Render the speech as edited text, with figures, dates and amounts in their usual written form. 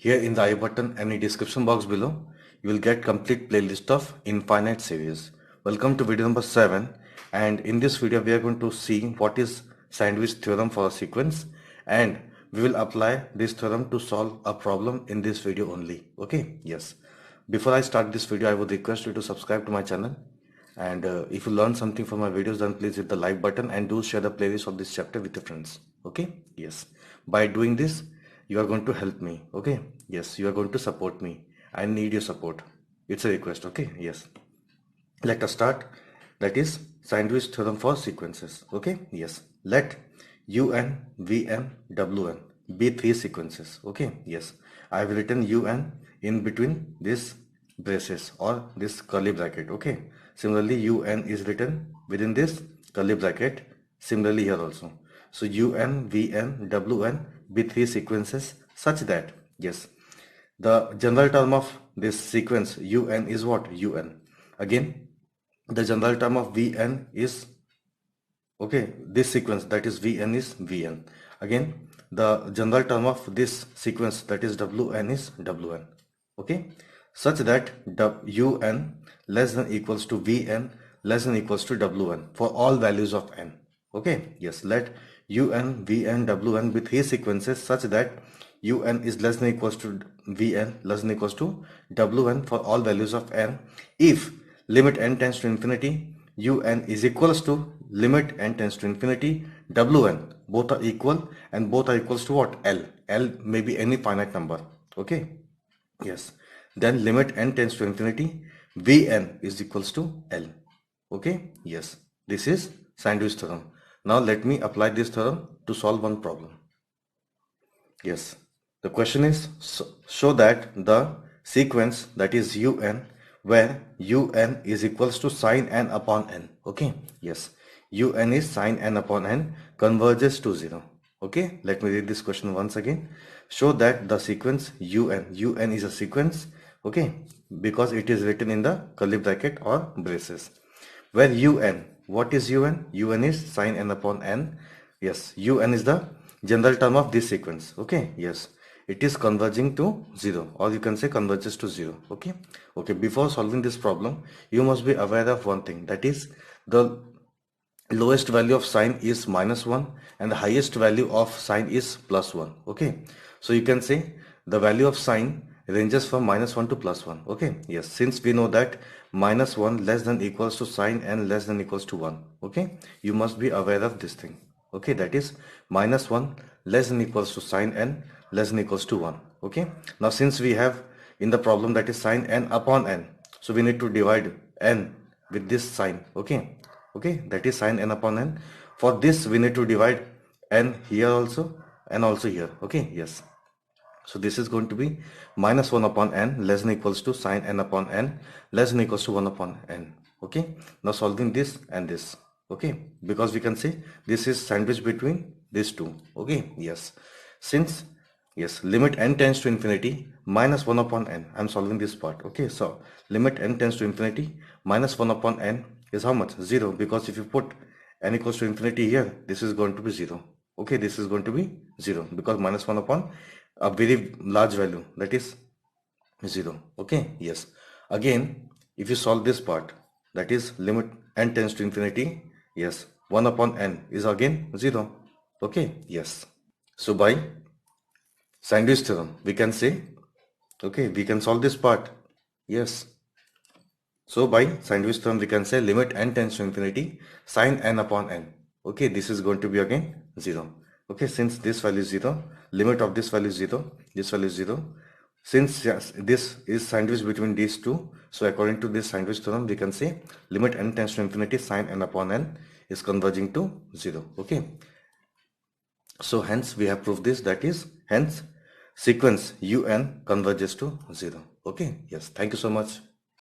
Here in the I button and the description box below, you will get complete playlist of infinite series. Welcome to video number 7, and in this video we are going to see what is sandwich theorem for a sequence, and we will apply this theorem to solve a problem in this video only. Okay, yes. Before I start this video, I would request you to subscribe to my channel, and if you learn something from my videos, then please hit the like button and do share the playlist of this chapter with your friends. Okay, yes. By doing this, you are going to help me. Okay, yes, you are going to support me. I need your support. It's a request. Okay, yes. Let us start. That is sandwich theorem for sequences. Okay, yes. Let un, vn, wn be three sequences. Okay, yes. I have written un in between this braces or this curly bracket. Okay, similarly un is written within this curly bracket, similarly here also. So un, vn, wn be three sequences such that, yes, the general term of this sequence un is what? Un. Again, the general term of vn is, okay, this sequence, that is vn is vn. Again, the general term of this sequence, that is wn is wn. Okay, such that un less than equals to vn less than equals to wn for all values of n. Okay, yes, let un, vn, wn be three sequences such that un is less than equals to vn less than equals to wn for all values of n if limit n tends to infinity, un is equals to limit n tends to infinity, wn, both are equal, and both are equals to what? L may be any finite number. Okay, yes, then limit n tends to infinity, vn is equals to L. Okay, yes, this is sandwich theorem. Now let me apply this theorem to solve one problem. Yes, the question is, show that the sequence, that is un, where un is equals to sine n upon n. Okay, yes, un is sine n upon n converges to 0. Okay, let me read this question once again. Show that the sequence un is a sequence, okay, because it is written in the curly bracket or braces, where un, what is un? Un is sine n upon n. Yes, un is the general term of this sequence. Okay, yes, it is converging to 0, or you can say converges to 0. Okay, okay, before solving this problem, you must be aware of one thing, that is the lowest value of sine is -1 and the highest value of sine is +1. Okay, so you can say the value of sine ranges from -1 to +1. Okay, yes, since we know that -1 less than equals to sine n less than equals to 1. Okay, you must be aware of this thing. Okay, that is -1 less than equals to sine n less than equals to 1. Okay, now since we have in the problem that is sine n upon n, so we need to divide n with this sign. Okay, okay, that is sine n upon n. For this we need to divide n here also and also here. Okay, yes, so this is going to be -1 upon n less than equals to sine n upon n less than equals to 1 upon n. Okay, now solving this and this. Okay, because we can say this is sandwich between these two. Okay, yes, since, yes, limit n tends to infinity -1 upon n, I'm solving this part. Okay, so limit n tends to infinity -1 upon n is how much? 0, because if you put n equals to infinity here, this is going to be 0. Okay, this is going to be 0 because -1 upon a very large value, that is 0. Okay, yes, again if you solve this part, that is limit n tends to infinity, yes, 1 upon n is again 0. Okay, yes, so by sandwich theorem we can say, okay, we can solve this part. Yes, so by sandwich theorem we can say limit n tends to infinity sine n upon n. Okay, this is going to be again 0. Okay, since this value is 0, limit of this value is 0, this value is 0. Since, yes, this is sandwich between these two, so according to this sandwich theorem we can say limit n tends to infinity sine n upon n is converging to 0. Okay, so hence we have proved this, that is hence sequence un converges to 0. Okay, yes, thank you so much.